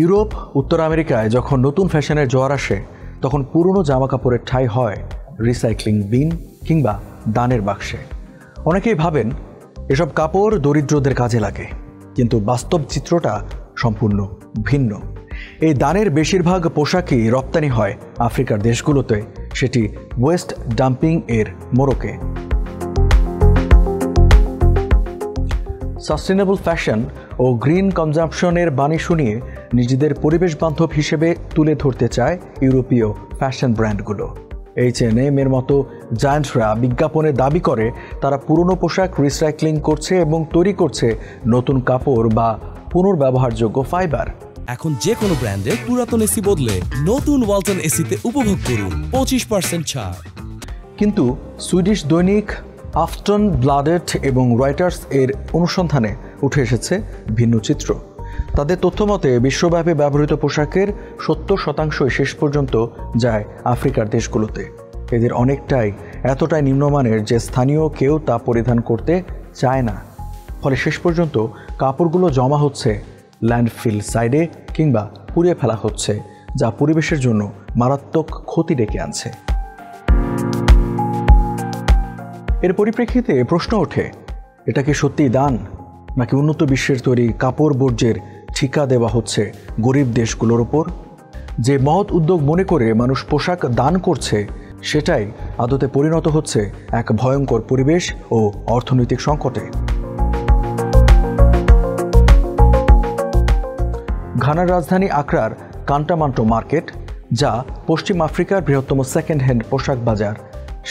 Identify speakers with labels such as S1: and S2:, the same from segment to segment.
S1: Europe, উত্তর আমেরিকায় যখন নতুন ফ্যাশনের জোয়ার আসে, তখন পুরনো জামা কাপড়ের ঠাঁই হয় রিসাইক্লিং বিন কিংবা দানের বাক্সে। অনেকেই ভাবেন এসব কাপড় দরিদ্রদের কাজে লাগে, কিন্তু বাস্তব চিত্রটা সম্পূর্ণ ভিন্ন। এই দানের বেশিরভাগ পোশাকই রপ্তানি হয় আফ্রিকার দেশগুলোতে, সেটি ওয়েস্ট ডাম্পিং এর মোড়কে। সাস্টেনেবল ফ্যাশন ও গ্রিন কনজাম্পশনের বাণী শুনিয়ে নিজেদের পরিবেশ বান্ধব হিসেবে তুলে ধরতে চায় ইউরোপীয় ফ্যাশন ব্র্যান্ডগুলো। H&M এর মতো জায়ান্টরা বিজ্ঞাপনে দাবি করে তারা পুরনো পোশাক রিসাইক্লিং করছে এবং তৈরি করছে নতুন কাপড় বা পুনর্ব্যবহারযোগ্য ফাইবার।
S2: এখন যে কোনো ব্র্যান্ডের পুরাতন এসি বদলে নতুন ওয়ালটন এসিতে উপভোগ করুন 25% ছাড়।
S1: কিন্তু সুইডিশ দৈনিক আফটনব্লাডেট এবং রয়টার্স এর অনুসন্ধানে উঠে এসেছে ভিন্ন চিত্র। তাদের তথ্যমতে বিশ্বব্যাপী ব্যবহৃত পোশাকের 70% শেষ পর্যন্ত যায় আফ্রিকার দেশগুলোতে। এদের অনেকটাই এতটাই নিম্নমানের যে স্থানীয় কেউ তা পরিধান করতে চায় না। ফলে শেষ পর্যন্ত কাপড়গুলো জমা হচ্ছে ল্যান্ডফিল সাইডে কিংবা পুড়িয়ে ফেলা হচ্ছে, যা পরিবেশের জন্য মারাত্মক ক্ষতি ডেকে আনছে। এর পরিপ্রেক্ষিতে প্রশ্ন ওঠে, এটা কি সত্যিই দান, নাকি উন্নত বিশ্বের তৈরি কাপড় বর্জ্যের ঠিকা দেওয়া হচ্ছে গরিব দেশগুলোর ওপর? যে মহৎ উদ্যোগ মনে করে মানুষ পোশাক দান করছে, সেটাই আদতে পরিণত হচ্ছে এক ভয়ঙ্কর পরিবেশ ও অর্থনৈতিক সংকটে। ঘানার রাজধানী আকরার কান্টামান্টো মার্কেট, যা পশ্চিম আফ্রিকার বৃহত্তম সেকেন্ড হ্যান্ড পোশাক বাজার,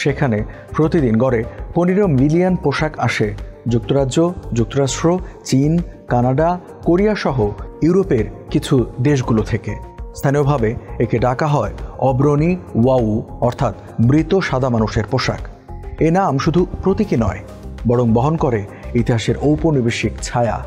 S1: সেখানে প্রতিদিন গড়ে 15 মিলিয়ন পোশাক আসে যুক্তরাজ্য, যুক্তরাষ্ট্র, চীন, কানাডা, কোরিয়া সহ ইউরোপের কিছু দেশগুলো থেকে। স্থানীয়ভাবে একে ডাকা হয় অব্রণী ওয়াউ, অর্থাৎ মৃত সাদা মানুষের পোশাক। এ নাম শুধু প্রতীকী নয়, বরং বহন করে ইতিহাসের ঔপনিবেশিক ছায়া।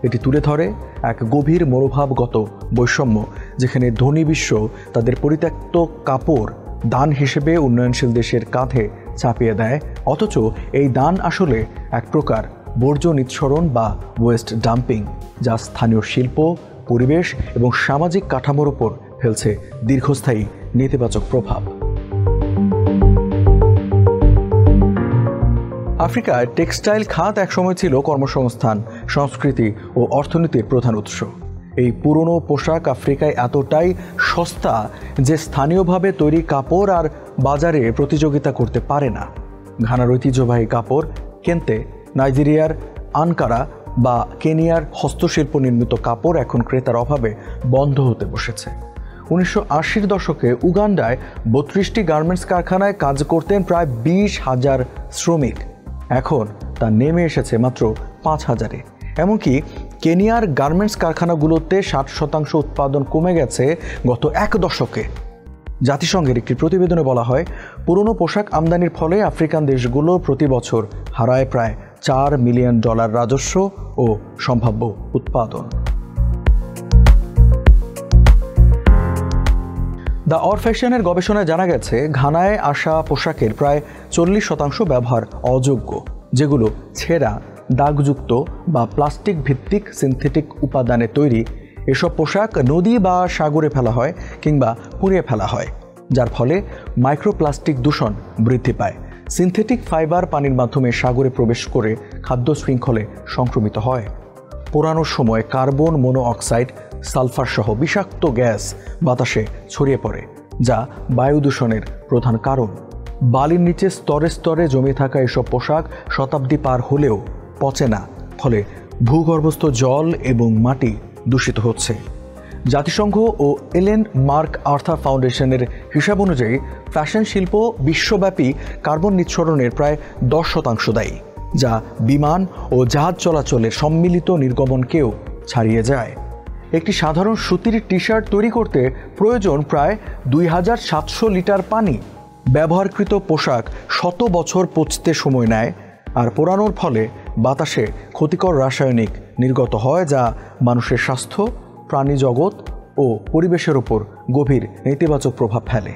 S1: এটি তুলে ধরে এক গভীর মনোভাবগত বৈষম্য, যেখানে ধনী বিশ্ব তাদের পরিত্যক্ত কাপড় দান হিসেবে উন্নয়নশীল দেশের কাঁধে চাপিয়ে দেয়, অথচ এই দান আসলে এক প্রকার বর্জ্য নিঃসরণ বা ওয়েস্ট ডাম্পিং, যা স্থানীয় শিল্প, পরিবেশ এবং সামাজিক কাঠামোর ওপর ফেলছে দীর্ঘস্থায়ী নেতিবাচক প্রভাব। আফ্রিকায় টেক্সটাইল খাত একসময় ছিল কর্মসংস্থান, সংস্কৃতি ও অর্থনীতির প্রধান উৎস। এই পুরনো পোশাক আফ্রিকায় এতটাই সস্তা যে স্থানীয়ভাবে তৈরি কাপড় আর বাজারে প্রতিযোগিতা করতে পারে না। ঘানার ঐতিহ্যবাহী কাপড় কেনতে, নাইজেরিয়ার আনকারা বা কেনিয়ার হস্তশিল্প নির্মিত কাপড় এখন ক্রেতার অভাবে বন্ধ হতে বসেছে। 1980-র দশকে উগান্ডায় 32টি গার্মেন্টস কারখানায় কাজ করতেন প্রায় 20,000 শ্রমিক। এখন তা নেমে এসেছে মাত্র 5,000-এ। এমনকি কেনিয়ার গার্মেন্টস কারখানাগুলোতে 60% উৎপাদন কমে গেছে গত 1 দশকে। জাতিসংঘের একটি প্রতিবেদনে বলা হয়, পুরনো পোশাক আমদানির ফলে আফ্রিকান দেশগুলো প্রতি বছর হারায় প্রায় $4 মিলিয়ন রাজস্ব ও সম্ভাব্য উৎপাদন। দ্য অর ফ্যাশনের গবেষণায় জানা গেছে, ঘানায় আসা পোশাকের প্রায় 40% ব্যবহার অযোগ্য, যেগুলো ছেঁড়া, দাগযুক্ত বা প্লাস্টিক ভিত্তিক সিনথেটিক উপাদানে তৈরি। এসব পোশাক নদী বা সাগরে ফেলা হয় কিংবা পুড়িয়ে ফেলা হয়, যার ফলে মাইক্রোপ্লাস্টিক দূষণ বৃদ্ধি পায়। সিনথেটিক ফাইবার পানির মাধ্যমে সাগরে প্রবেশ করে খাদ্য শৃঙ্খলে সংক্রমিত হয়। পোড়ানোর সময় কার্বন মনোঅক্সাইড, সালফার সহ বিষাক্ত গ্যাস বাতাসে ছড়িয়ে পড়ে, যা বায়ু দূষণের প্রধান কারণ। বালির নিচে স্তরে স্তরে জমে থাকা এসব পোশাক শতাব্দী পার হলেও পচে না, ফলে ভূগর্ভস্থ জল এবং মাটি দূষিত হচ্ছে। জাতিসংঘ ও এলেন মার্ক আর্থার ফাউন্ডেশনের হিসাব অনুযায়ী ফ্যাশন শিল্প বিশ্বব্যাপী কার্বন নিঃসরণের প্রায় 10% দায়ী, যা বিমান ও জাহাজ চলাচলের সম্মিলিত নির্গমনকেও ছাড়িয়ে যায়। একটি সাধারণ সুতির টি-শার্ট তৈরি করতে প্রয়োজন প্রায় 2700 লিটার পানি। ব্যবহারকৃত পোশাক 100 বছর পচতে সময় নেয়, আর পোড়ানোর ফলে বাতাসে ক্ষতিকর রাসায়নিক নির্গত হয়, যা মানুষের স্বাস্থ্য, প্রাণী জগৎ ও পরিবেশের ওপর গভীর নেতিবাচক প্রভাব ফেলে।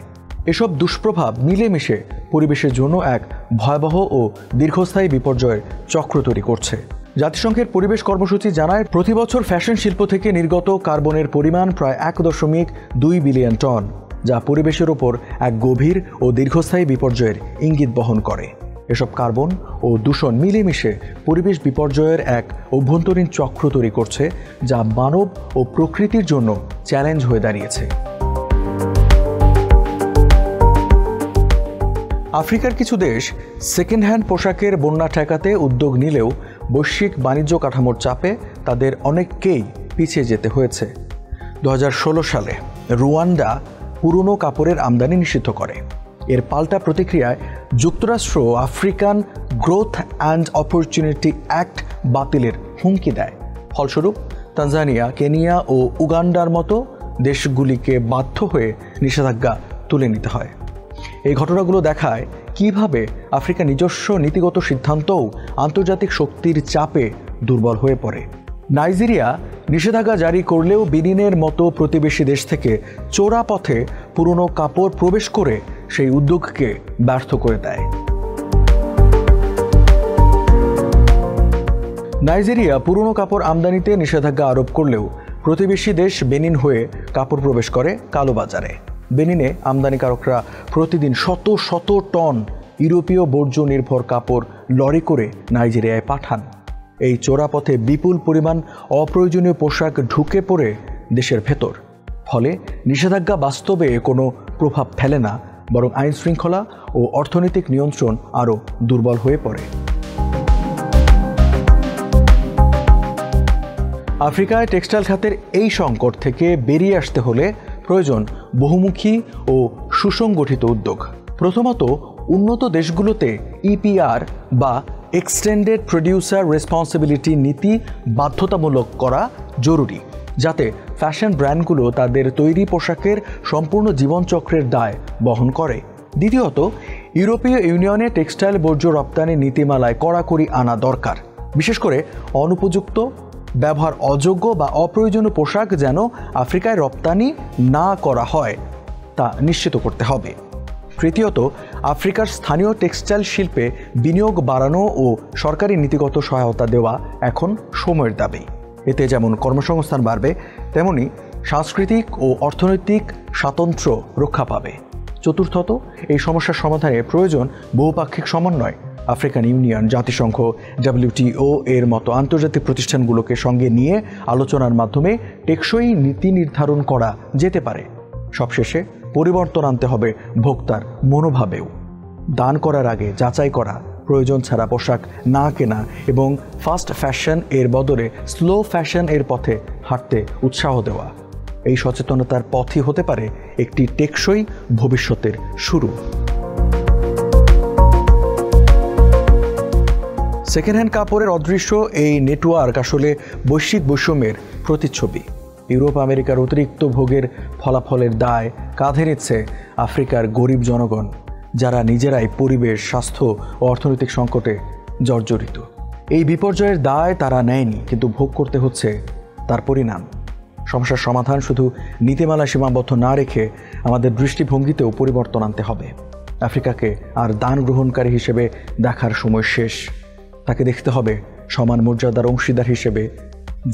S1: এসব দুষ্প্রভাব মিলেমিশে পরিবেশের জন্য এক ভয়াবহ ও দীর্ঘস্থায়ী বিপর্যয়ের চক্র তৈরি করছে। জাতিসংঘের পরিবেশ কর্মসূচি জানায় প্রতি বছর ফ্যাশন শিল্প থেকে নির্গত কার্বনের পরিমাণ প্রায় 1.2 বিলিয়ন টন, যা পরিবেশের ওপর এক গভীর ও দীর্ঘস্থায়ী বিপর্যয়ের ইঙ্গিত বহন করে। এসব কার্বন ও দূষণ মিলেমিশে পরিবেশ বিপর্যয়ের এক অভ্যন্তরীণ চক্র তৈরি করছে, যা মানব ও প্রকৃতির জন্য চ্যালেঞ্জ হয়ে দাঁড়িয়েছে। আফ্রিকার কিছু দেশ সেকেন্ড হ্যান্ড পোশাকের বন্যা ঠেকাতে উদ্যোগ নিলেও বৈশ্বিক বাণিজ্য কাঠামোর চাপে তাদের অনেককেই পিছিয়ে যেতে হয়েছে। 2016 সালে রুয়ান্ডা পুরনো কাপড়ের আমদানি নিষিদ্ধ করে। এর পাল্টা প্রতিক্রিয়ায় যুক্তরাষ্ট্র African growth and opportunity act বাতিলের হুমকি দেয়। ফলস্বরূপ তানজানিয়া, কেনিয়া ও উগান্ডার মতো দেশগুলিকে বাধ্য হয়ে নিষেধাজ্ঞা তুলে নিতে হয়। এই ঘটনাগুলো দেখায় কিভাবে আফ্রিকা নিজস্ব নীতিগত সিদ্ধান্তও আন্তর্জাতিক শক্তির চাপে দুর্বল হয়ে পড়ে। নাইজেরিয়া নিষেধাজ্ঞা জারি করলেও বেনিনের মতো প্রতিবেশী দেশ থেকে চোরা পথে পুরনো কাপড় প্রবেশ করে সেই উদ্যোগকে ব্যর্থ করে দেয়। নাইজেরিয়া পুরনো কাপড় আমদানিতে নিষেধাজ্ঞা আরোপ করলেও প্রতিবেশী দেশ বেনিন হয়ে কাপড় প্রবেশ করে কালোবাজারে। বেনিনে আমদানিকারকরা প্রতিদিন শত শত টন ইউরোপীয় বর্জ্য নির্ভর কাপড় লরি করে নাইজেরিয়ায় পাঠান। এই চোরাপথে বিপুল পরিমাণ অপ্রয়োজনীয় পোশাক ঢুকে পড়ে দেশের ভেতর। ফলে নিষেধাজ্ঞা বাস্তবে কোনো প্রভাব ফেলে না, বরং আইন শৃঙ্খলা ও অর্থনৈতিক নিয়ন্ত্রণ আরও দুর্বল হয়ে পড়ে। আফ্রিকায় টেক্সটাইল খাতের এই সংকট থেকে বেরিয়ে আসতে হলে প্রয়োজন বহুমুখী ও সুসংগঠিত উদ্যোগ। প্রথমত, উন্নত দেশগুলোতে ইপিআর বা এক্সটেন্ডেড প্রডিউসার রেসপন্সিবিলিটি নীতি বাধ্যতামূলক করা জরুরি, যাতে ফ্যাশন ব্র্যান্ডগুলো তাদের তৈরি পোশাকের সম্পূর্ণ জীবনচক্রের দায় বহন করে। দ্বিতীয়ত, ইউরোপীয় ইউনিয়নে টেক্সটাইল বর্জ্য রপ্তানি নীতিমালায় কড়াকড়ি আনা দরকার। বিশেষ করে অনুপযুক্ত, ব্যবহার অযোগ্য বা অপ্রয়োজনীয় পোশাক যেন আফ্রিকায় রপ্তানি না করা হয় তা নিশ্চিত করতে হবে। তৃতীয়ত, আফ্রিকার স্থানীয় টেক্সটাইল শিল্পে বিনিয়োগ বাড়ানো ও সরকারি নীতিগত সহায়তা দেওয়া এখন সময়ের দাবি। এতে যেমন কর্মসংস্থান বাড়বে, তেমনি সাংস্কৃতিক ও অর্থনৈতিক স্বাতন্ত্র্য রক্ষা পাবে। চতুর্থত, এই সমস্যার সমাধানে প্রয়োজন বহুপাক্ষিক সমন্বয়। আফ্রিকান ইউনিয়ন, জাতিসংঘ, WTO এর মতো আন্তর্জাতিক প্রতিষ্ঠানগুলোকে সঙ্গে নিয়ে আলোচনার মাধ্যমে টেকসই নীতি নির্ধারণ করা যেতে পারে। সবশেষে পরিবর্তন আনতে হবে ভোক্তার মনোভাবেও। দান করার আগে যাচাই করা, প্রয়োজন ছাড়া পোশাক না কেনা এবং ফাস্ট ফ্যাশন এর বদলে স্লো ফ্যাশন এর পথে হাঁটতে উৎসাহ দেওয়া, এই সচেতনতার পথই হতে পারে একটি টেকসই ভবিষ্যতের শুরু। সেকেন্ড হ্যান্ড কাপড়ের অদৃশ্য এই নেটওয়ার্ক আসলে বৈশ্বিক বৈষম্যের প্রতিচ্ছবি। ইউরোপ আমেরিকার অতিরিক্ত ভোগের ফলাফলের দায় কাঁধে নিচ্ছে আফ্রিকার গরিব জনগণ, যারা নিজেরাই পরিবেশ, স্বাস্থ্য ও অর্থনৈতিক সংকটে জর্জরিত। এই বিপর্যয়ের দায় তারা নেয়নি, কিন্তু ভোগ করতে হচ্ছে তার পরিণাম। সমস্যার সমাধান শুধু নীতিমালা সীমাবদ্ধ না রেখে আমাদের দৃষ্টিভঙ্গিতেও পরিবর্তন আনতে হবে। আফ্রিকাকে আর দান গ্রহণকারী হিসেবে দেখার সময় শেষ। তাকে দেখতে হবে সমান মর্যাদার অংশীদার হিসেবে,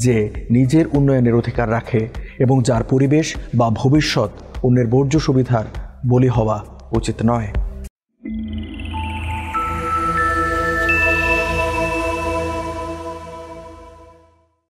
S1: যে নিজের উন্নয়নের অধিকার রাখে এবং যার পরিবেশ বা ভবিষ্যৎ অন্যের বর্জ্য সুবিধার বলি হওয়া উচিত নয়।